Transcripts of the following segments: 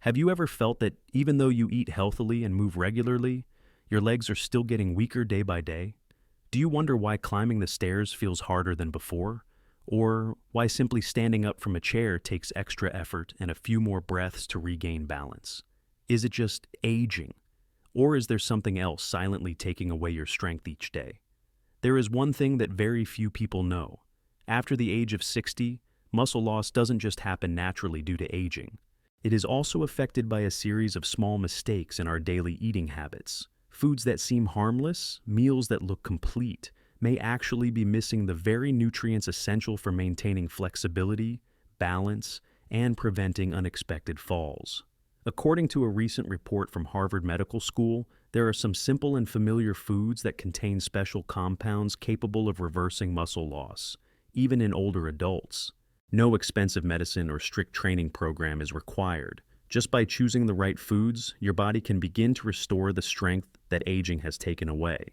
Have you ever felt that even though you eat healthily and move regularly, your legs are still getting weaker day by day? Do you wonder why climbing the stairs feels harder than before? Or why simply standing up from a chair takes extra effort and a few more breaths to regain balance? Is it just aging? Or is there something else silently taking away your strength each day? There is one thing that very few people know. After the age of 60, muscle loss doesn't just happen naturally due to aging. It is also affected by a series of small mistakes in our daily eating habits. Foods that seem harmless, meals that look complete, may actually be missing the very nutrients essential for maintaining flexibility, balance, and preventing unexpected falls. According to a recent report from Harvard Medical School, there are some simple and familiar foods that contain special compounds capable of reversing muscle loss, even in older adults. No expensive medicine or strict training program is required. Just by choosing the right foods, your body can begin to restore the strength that aging has taken away.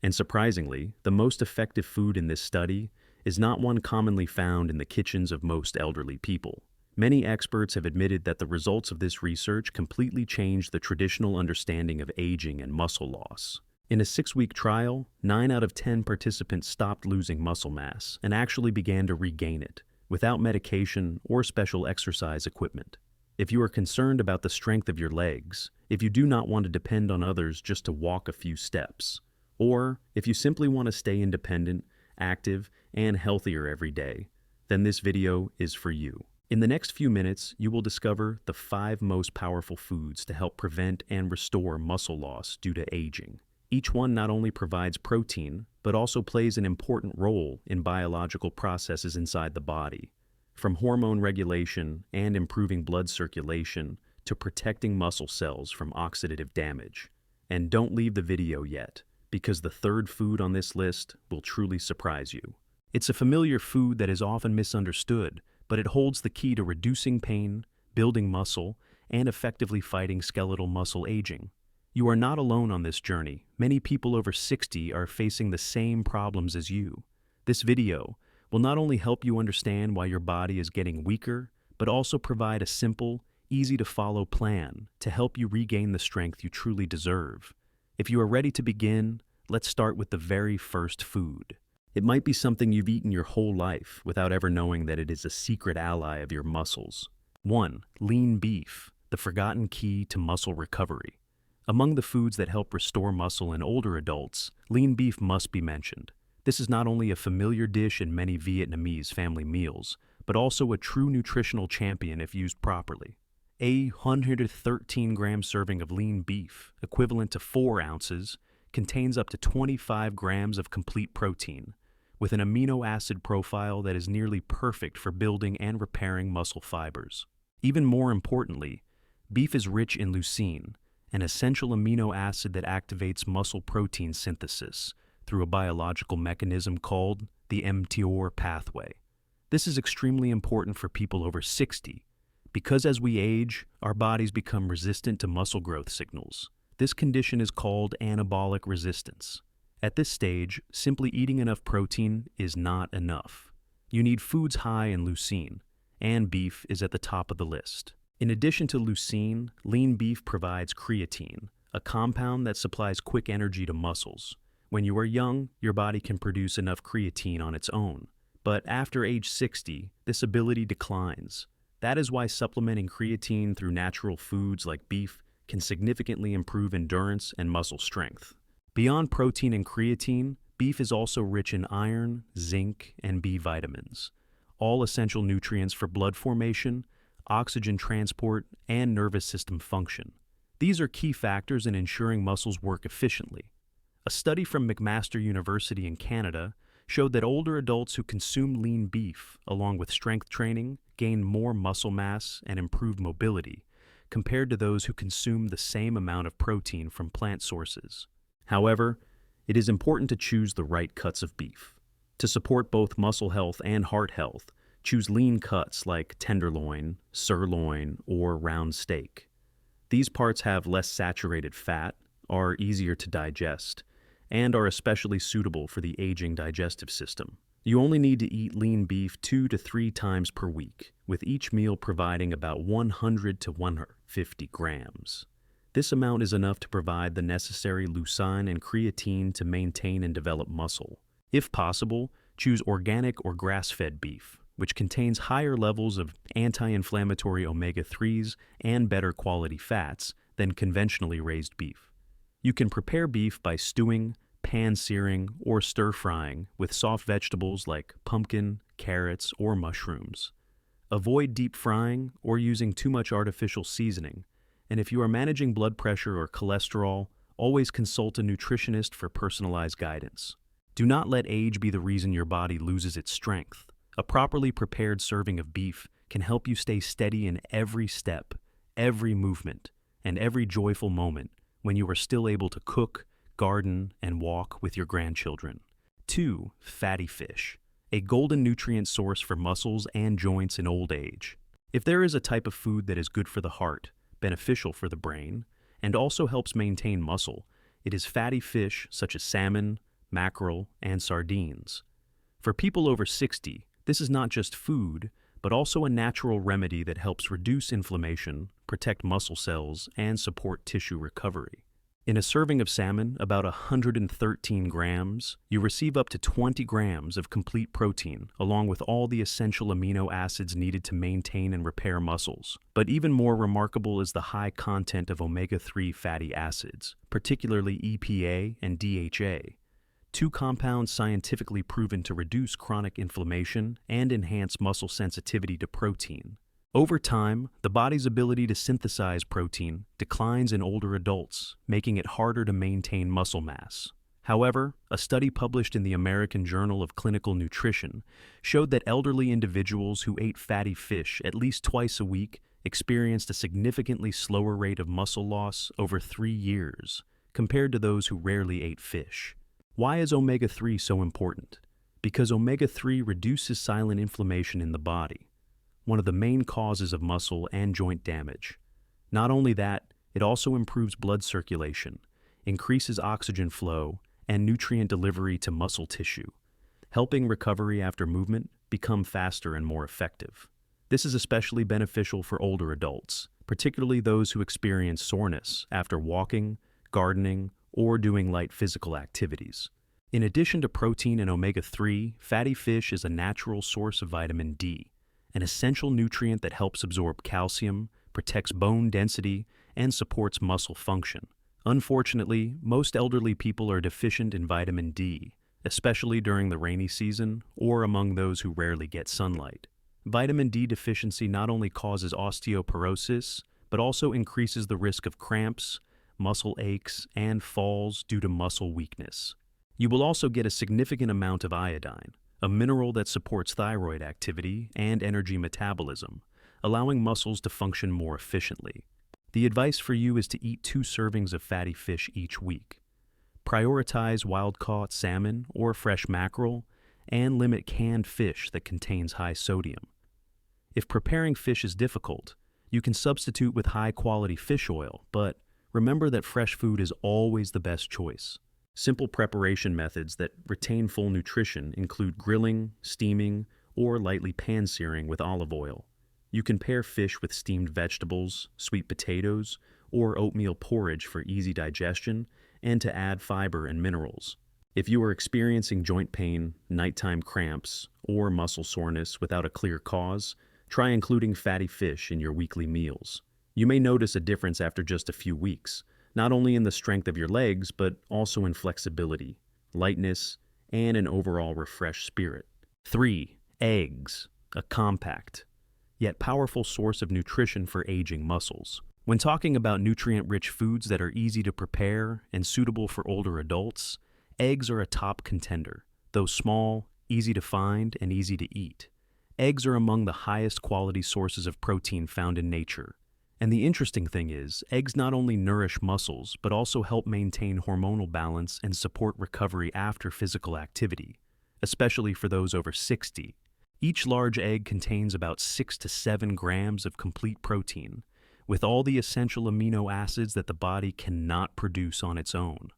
And surprisingly, the most effective food in this study is not one commonly found in the kitchens of most elderly people. Many experts have admitted that the results of this research completely changed the traditional understanding of aging and muscle loss. In a 6-week trial, 9 out of 10 participants stopped losing muscle mass and actually began to regain it, without medication or special exercise equipment. If you are concerned about the strength of your legs, if you do not want to depend on others just to walk a few steps, or if you simply want to stay independent, active, and healthier every day, then this video is for you. In the next few minutes, you will discover the 5 most powerful foods to help prevent and restore muscle loss due to aging. Each one not only provides protein, but also plays an important role in biological processes inside the body, from hormone regulation and improving blood circulation to protecting muscle cells from oxidative damage. And don't leave the video yet, because the third food on this list will truly surprise you. It's a familiar food that is often misunderstood, but it holds the key to reducing pain, building muscle, and effectively fighting skeletal muscle aging. You are not alone on this journey. Many people over 60 are facing the same problems as you. This video will not only help you understand why your body is getting weaker, but also provide a simple, easy-to-follow plan to help you regain the strength you truly deserve. If you are ready to begin, let's start with the very first food. It might be something you've eaten your whole life without ever knowing that it is a secret ally of your muscles. 1. Lean beef, the forgotten key to muscle recovery. Among the foods that help restore muscle in older adults, lean beef must be mentioned. This is not only a familiar dish in many Vietnamese family meals, but also a true nutritional champion if used properly. A 113-gram serving of lean beef, equivalent to 4 ounces, contains up to 25 grams of complete protein, with an amino acid profile that is nearly perfect for building and repairing muscle fibers. Even more importantly, beef is rich in leucine, an essential amino acid that activates muscle protein synthesis through a biological mechanism called the mTOR pathway. This is extremely important for people over 60, because as we age, our bodies become resistant to muscle growth signals. This condition is called anabolic resistance. At this stage, simply eating enough protein is not enough. You need foods high in leucine, and beef is at the top of the list. In addition to leucine, lean beef provides creatine, a compound that supplies quick energy to muscles. When you are young, your body can produce enough creatine on its own. But after age 60, this ability declines. That is why supplementing creatine through natural foods like beef can significantly improve endurance and muscle strength. Beyond protein and creatine, beef is also rich in iron, zinc, and B vitamins, all essential nutrients for blood formation, oxygen transport, and nervous system function. These are key factors in ensuring muscles work efficiently. A study from McMaster University in Canada showed that older adults who consume lean beef, along with strength training, gain more muscle mass and improved mobility, compared to those who consume the same amount of protein from plant sources. However, it is important to choose the right cuts of beef. To support both muscle health and heart health, choose lean cuts like tenderloin, sirloin, or round steak. These parts have less saturated fat, are easier to digest, and are especially suitable for the aging digestive system. You only need to eat lean beef 2 to 3 times per week, with each meal providing about 100 to 150 grams. This amount is enough to provide the necessary leucine and creatine to maintain and develop muscle. If possible, choose organic or grass-fed beef, which contains higher levels of anti-inflammatory omega-3s and better quality fats than conventionally raised beef. You can prepare beef by stewing, pan-searing, or stir-frying with soft vegetables like pumpkin, carrots, or mushrooms. Avoid deep frying or using too much artificial seasoning, and if you are managing blood pressure or cholesterol, always consult a nutritionist for personalized guidance. Do not let age be the reason your body loses its strength. A properly prepared serving of beef can help you stay steady in every step, every movement, and every joyful moment when you are still able to cook, garden, and walk with your grandchildren. 2. Fatty fish, a golden nutrient source for muscles and joints in old age. If there is a type of food that is good for the heart, beneficial for the brain, and also helps maintain muscle, it is fatty fish such as salmon, mackerel, and sardines. For people over 60, this is not just food, but also a natural remedy that helps reduce inflammation, protect muscle cells, and support tissue recovery. In a serving of salmon, about 113 grams, you receive up to 20 grams of complete protein, along with all the essential amino acids needed to maintain and repair muscles. But even more remarkable is the high content of omega-3 fatty acids, particularly EPA and DHA, two compounds scientifically proven to reduce chronic inflammation and enhance muscle sensitivity to protein. Over time, the body's ability to synthesize protein declines in older adults, making it harder to maintain muscle mass. However, a study published in the American Journal of Clinical Nutrition showed that elderly individuals who ate fatty fish at least twice a week experienced a significantly slower rate of muscle loss over 3 years, compared to those who rarely ate fish. Why is omega-3 so important? Because omega-3 reduces silent inflammation in the body, one of the main causes of muscle and joint damage. Not only that, it also improves blood circulation, increases oxygen flow, and nutrient delivery to muscle tissue, helping recovery after movement become faster and more effective. This is especially beneficial for older adults, particularly those who experience soreness after walking, gardening, or doing light physical activities. In addition to protein and omega-3, fatty fish is a natural source of vitamin D, an essential nutrient that helps absorb calcium, protects bone density, and supports muscle function. Unfortunately, most elderly people are deficient in vitamin D, especially during the rainy season or among those who rarely get sunlight. Vitamin D deficiency not only causes osteoporosis, but also increases the risk of cramps, muscle aches, and falls due to muscle weakness. You will also get a significant amount of iodine, a mineral that supports thyroid activity and energy metabolism, allowing muscles to function more efficiently. The advice for you is to eat 2 servings of fatty fish each week. Prioritize wild-caught salmon or fresh mackerel, and limit canned fish that contains high sodium. If preparing fish is difficult, you can substitute with high-quality fish oil, but remember that fresh food is always the best choice. Simple preparation methods that retain full nutrition include grilling, steaming, or lightly pan-searing with olive oil. You can pair fish with steamed vegetables, sweet potatoes, or oatmeal porridge for easy digestion and to add fiber and minerals. If you are experiencing joint pain, nighttime cramps, or muscle soreness without a clear cause, try including fatty fish in your weekly meals. You may notice a difference after just a few weeks, not only in the strength of your legs, but also in flexibility, lightness, and an overall refreshed spirit. 3. Eggs, a compact, yet powerful source of nutrition for aging muscles. When talking about nutrient-rich foods that are easy to prepare and suitable for older adults, eggs are a top contender. Though small, easy to find, and easy to eat, eggs are among the highest quality sources of protein found in nature. And the interesting thing is, eggs not only nourish muscles, but also help maintain hormonal balance and support recovery after physical activity, especially for those over 60. Each large egg contains about 6 to 7 grams of complete protein, with all the essential amino acids that the body cannot produce on its own.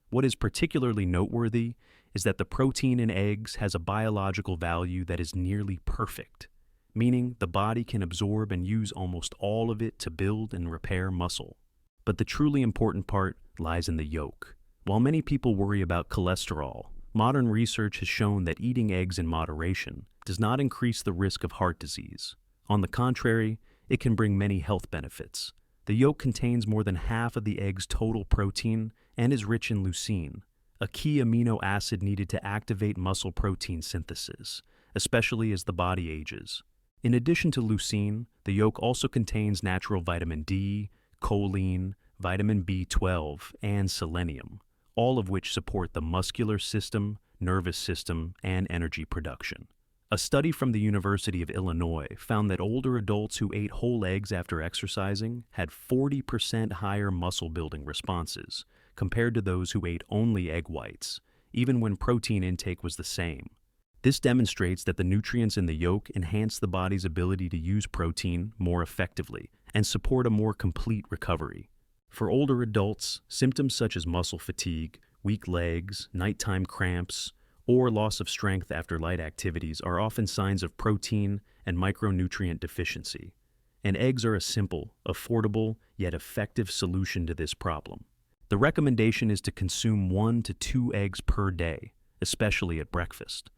What is particularly noteworthy is that the protein in eggs has a biological value that is nearly perfect, meaning the body can absorb and use almost all of it to build and repair muscle. But the truly important part lies in the yolk. While many people worry about cholesterol, modern research has shown that eating eggs in moderation does not increase the risk of heart disease. On the contrary, it can bring many health benefits. The yolk contains more than half of the egg's total protein and is rich in leucine, a key amino acid needed to activate muscle protein synthesis, especially as the body ages. In addition to leucine, the yolk also contains natural vitamin D, choline, vitamin B12, and selenium, all of which support the muscular system, nervous system, and energy production. A study from the University of Illinois found that older adults who ate whole eggs after exercising had 40% higher muscle-building responses compared to those who ate only egg whites, even when protein intake was the same. This demonstrates that the nutrients in the yolk enhance the body's ability to use protein more effectively and support a more complete recovery. For older adults, symptoms such as muscle fatigue, weak legs, nighttime cramps, or loss of strength after light activities are often signs of protein and micronutrient deficiency. And eggs are a simple, affordable, yet effective solution to this problem. The recommendation is to consume 1 to 2 eggs per day, especially at breakfast,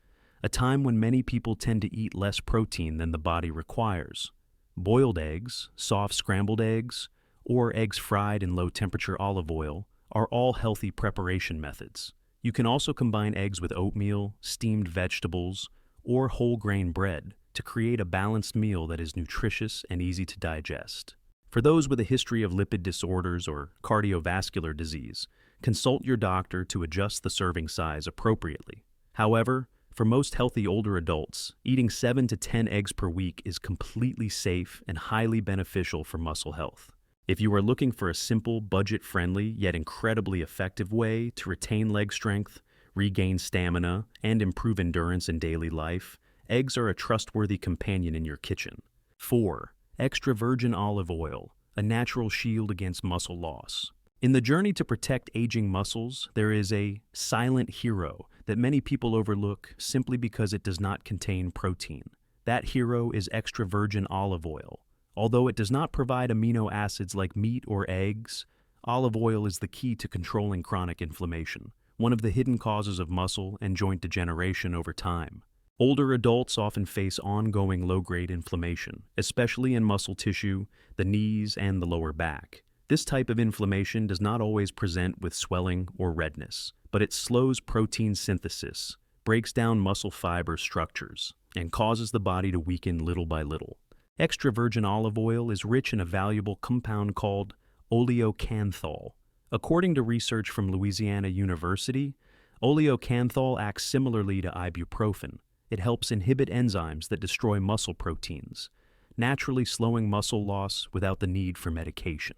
a time when many people tend to eat less protein than the body requires. Boiled eggs, soft scrambled eggs, or eggs fried in low-temperature olive oil are all healthy preparation methods. You can also combine eggs with oatmeal, steamed vegetables, or whole grain bread to create a balanced meal that is nutritious and easy to digest. For those with a history of lipid disorders or cardiovascular disease, consult your doctor to adjust the serving size appropriately. However, for most healthy older adults, eating 7 to 10 eggs per week is completely safe and highly beneficial for muscle health. If you are looking for a simple, budget-friendly, yet incredibly effective way to retain leg strength, regain stamina, and improve endurance in daily life, eggs are a trustworthy companion in your kitchen. 4. Extra virgin olive oil, a natural shield against muscle loss. In the journey to protect aging muscles, there is a silent hero that many people overlook simply because it does not contain protein. That hero is extra virgin olive oil. Although it does not provide amino acids like meat or eggs, olive oil is the key to controlling chronic inflammation, one of the hidden causes of muscle and joint degeneration over time. Older adults often face ongoing low-grade inflammation, especially in muscle tissue, the knees, and the lower back. This type of inflammation does not always present with swelling or redness, but it slows protein synthesis, breaks down muscle fiber structures, and causes the body to weaken little by little. Extra virgin olive oil is rich in a valuable compound called oleocanthal. According to research from Louisiana University, oleocanthal acts similarly to ibuprofen. It helps inhibit enzymes that destroy muscle proteins, naturally slowing muscle loss without the need for medication.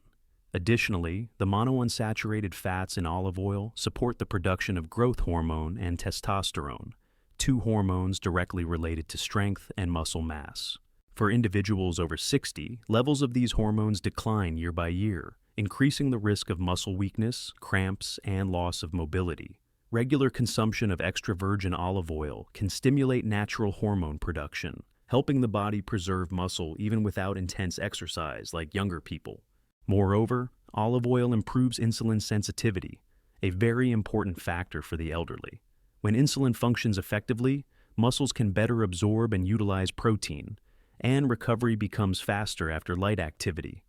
Additionally, the monounsaturated fats in olive oil support the production of growth hormone and testosterone, 2 hormones directly related to strength and muscle mass. For individuals over 60, levels of these hormones decline year by year, increasing the risk of muscle weakness, cramps, and loss of mobility. Regular consumption of extra virgin olive oil can stimulate natural hormone production, helping the body preserve muscle even without intense exercise like younger people. Moreover, olive oil improves insulin sensitivity, a very important factor for the elderly. When insulin functions effectively, muscles can better absorb and utilize protein, and recovery becomes faster after light activity.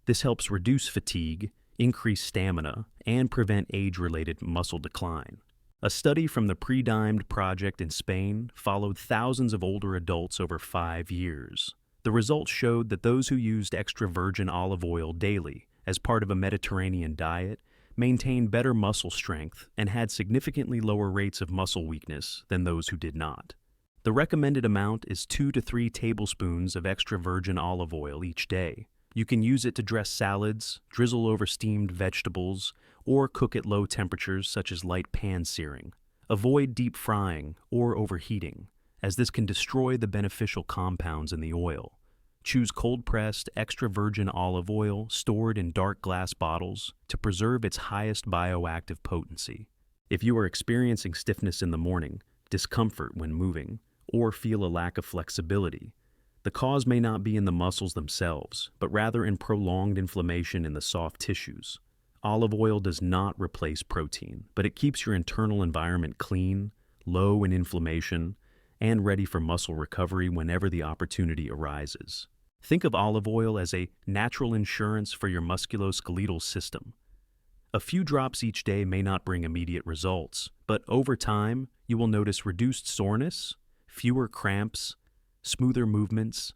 This helps reduce fatigue, increase stamina, and prevent age-related muscle decline. A study from the Predimed project in Spain followed thousands of older adults over 5 years. The results showed that those who used extra virgin olive oil daily as part of a Mediterranean diet maintained better muscle strength and had significantly lower rates of muscle weakness than those who did not. The recommended amount is 2 to 3 tablespoons of extra virgin olive oil each day. You can use it to dress salads, drizzle over steamed vegetables, or cook at low temperatures such as light pan searing. Avoid deep frying or overheating, as this can destroy the beneficial compounds in the oil. Choose cold-pressed, extra virgin olive oil stored in dark glass bottles to preserve its highest bioactive potency. If you are experiencing stiffness in the morning, discomfort when moving, or feel a lack of flexibility, the cause may not be in the muscles themselves, but rather in prolonged inflammation in the soft tissues. Olive oil does not replace protein, but it keeps your internal environment clean, low in inflammation, and ready for muscle recovery whenever the opportunity arises. Think of olive oil as a natural insurance for your musculoskeletal system. A few drops each day may not bring immediate results, but over time, you will notice reduced soreness, fewer cramps, smoother movements,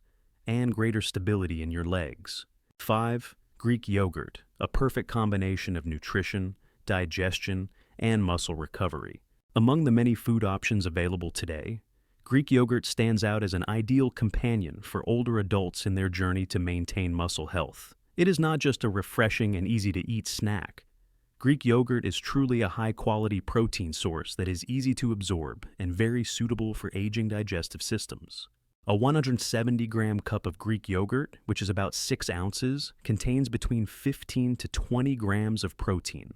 and greater stability in your legs. 5. Greek yogurt, a perfect combination of nutrition, digestion, and muscle recovery. Among the many food options available today, Greek yogurt stands out as an ideal companion for older adults in their journey to maintain muscle health. It is not just a refreshing and easy-to-eat snack. Greek yogurt is truly a high-quality protein source that is easy to absorb and very suitable for aging digestive systems. A 170-gram cup of Greek yogurt, which is about 6 ounces, contains between 15 to 20 grams of protein,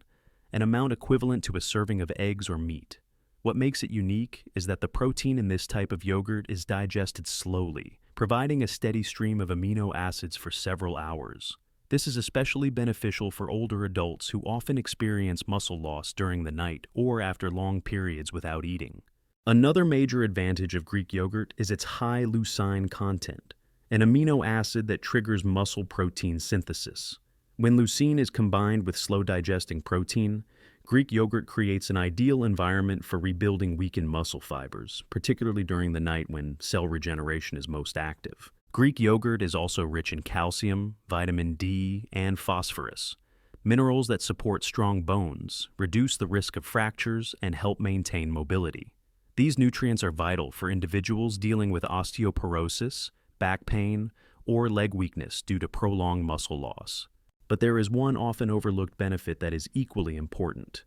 an amount equivalent to a serving of eggs or meat. What makes it unique is that the protein in this type of yogurt is digested slowly, providing a steady stream of amino acids for several hours. This is especially beneficial for older adults who often experience muscle loss during the night or after long periods without eating. Another major advantage of Greek yogurt is its high leucine content, an amino acid that triggers muscle protein synthesis. When leucine is combined with slow-digesting protein, Greek yogurt creates an ideal environment for rebuilding weakened muscle fibers, particularly during the night when cell regeneration is most active. Greek yogurt is also rich in calcium, vitamin D, and phosphorus, minerals that support strong bones, reduce the risk of fractures, and help maintain mobility. These nutrients are vital for individuals dealing with osteoporosis, back pain, or leg weakness due to prolonged muscle loss. But there is one often overlooked benefit that is equally important: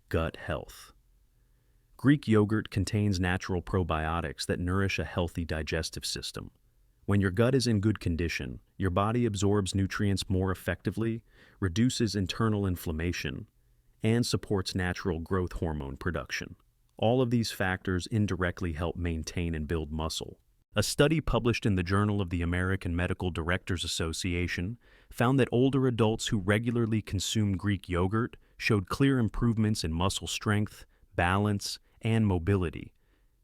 gut health. Greek yogurt contains natural probiotics that nourish a healthy digestive system. When your gut is in good condition, your body absorbs nutrients more effectively, reduces internal inflammation, and supports natural growth hormone production. All of these factors indirectly help maintain and build muscle. A study published in the Journal of the American Medical Directors Association found that older adults who regularly consumed Greek yogurt showed clear improvements in muscle strength, balance, and mobility,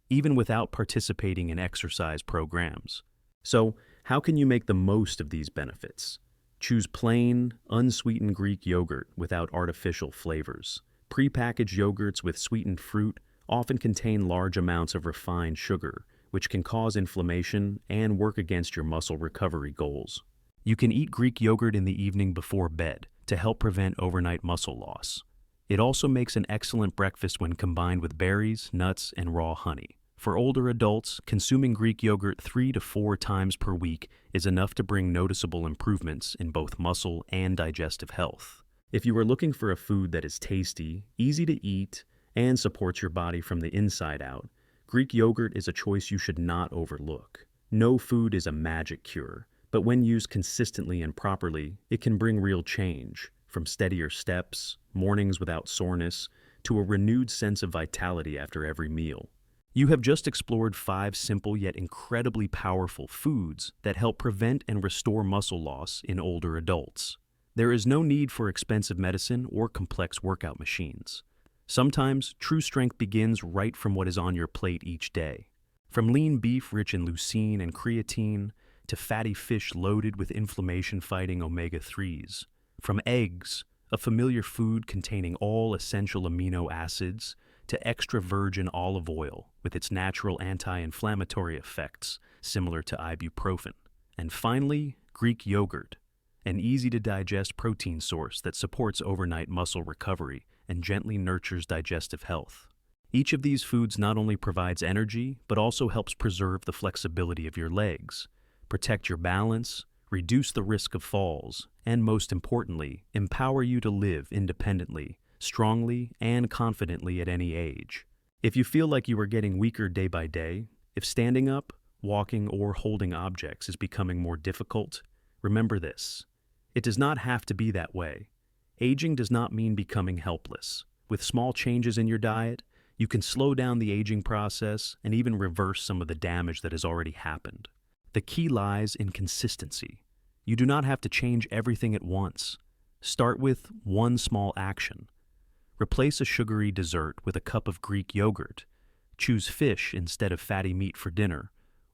even without participating in exercise programs. So, how can you make the most of these benefits? Choose plain, unsweetened Greek yogurt without artificial flavors. Prepackaged yogurts with sweetened fruit often contain large amounts of refined sugar, which can cause inflammation and work against your muscle recovery goals. You can eat Greek yogurt in the evening before bed to help prevent overnight muscle loss. It also makes an excellent breakfast when combined with berries, nuts, and raw honey. For older adults, consuming Greek yogurt 3 to 4 times per week is enough to bring noticeable improvements in both muscle and digestive health. If you are looking for a food that is tasty, easy to eat, and supports your body from the inside out, Greek yogurt is a choice you should not overlook. No food is a magic cure, but when used consistently and properly, it can bring real change, from steadier steps, mornings without soreness, to a renewed sense of vitality after every meal. You have just explored 5 simple yet incredibly powerful foods that help prevent and restore muscle loss in older adults. There is no need for expensive medicine or complex workout machines. Sometimes, true strength begins right from what is on your plate each day. From lean beef rich in leucine and creatine, to fatty fish loaded with inflammation-fighting omega-3s. From eggs, a familiar food containing all essential amino acids, to extra virgin olive oil with its natural anti-inflammatory effects, similar to ibuprofen. And finally, Greek yogurt, an easy-to-digest protein source that supports overnight muscle recovery and gently nurtures digestive health. Each of these foods not only provides energy, but also helps preserve the flexibility of your legs, protect your balance, reduce the risk of falls, and most importantly, empower you to live independently, strongly, and confidently at any age. If you feel like you are getting weaker day by day, if standing up, walking, or holding objects is becoming more difficult, remember this: it does not have to be that way. Aging does not mean becoming helpless. With small changes in your diet, you can slow down the aging process and even reverse some of the damage that has already happened. The key lies in consistency. You do not have to change everything at once. Start with one small action. Replace a sugary dessert with a cup of Greek yogurt. Choose fish instead of fatty meat for dinner,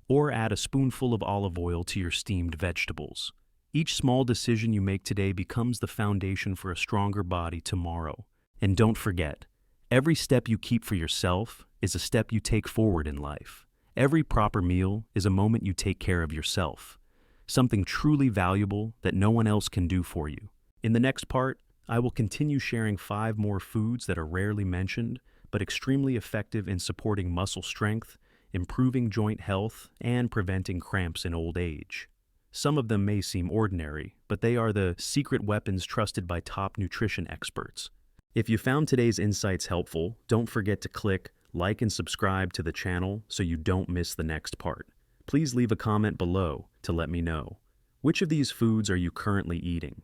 or add a spoonful of olive oil to your steamed vegetables. Each small decision you make today becomes the foundation for a stronger body tomorrow. And don't forget, every step you keep for yourself is a step you take forward in life. Every proper meal is a moment you take care of yourself, something truly valuable that no one else can do for you. In the next part, I will continue sharing 5 more foods that are rarely mentioned, but extremely effective in supporting muscle strength, improving joint health, and preventing cramps in old age. Some of them may seem ordinary, but they are the secret weapons trusted by top nutrition experts. If you found today's insights helpful, don't forget to click like and subscribe to the channel so you don't miss the next part. Please leave a comment below to let me know. Which of these foods are you currently eating?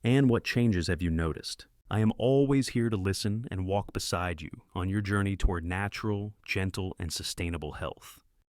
And what changes have you noticed? I am always here to listen and walk beside you on your journey toward natural, gentle, and sustainable health.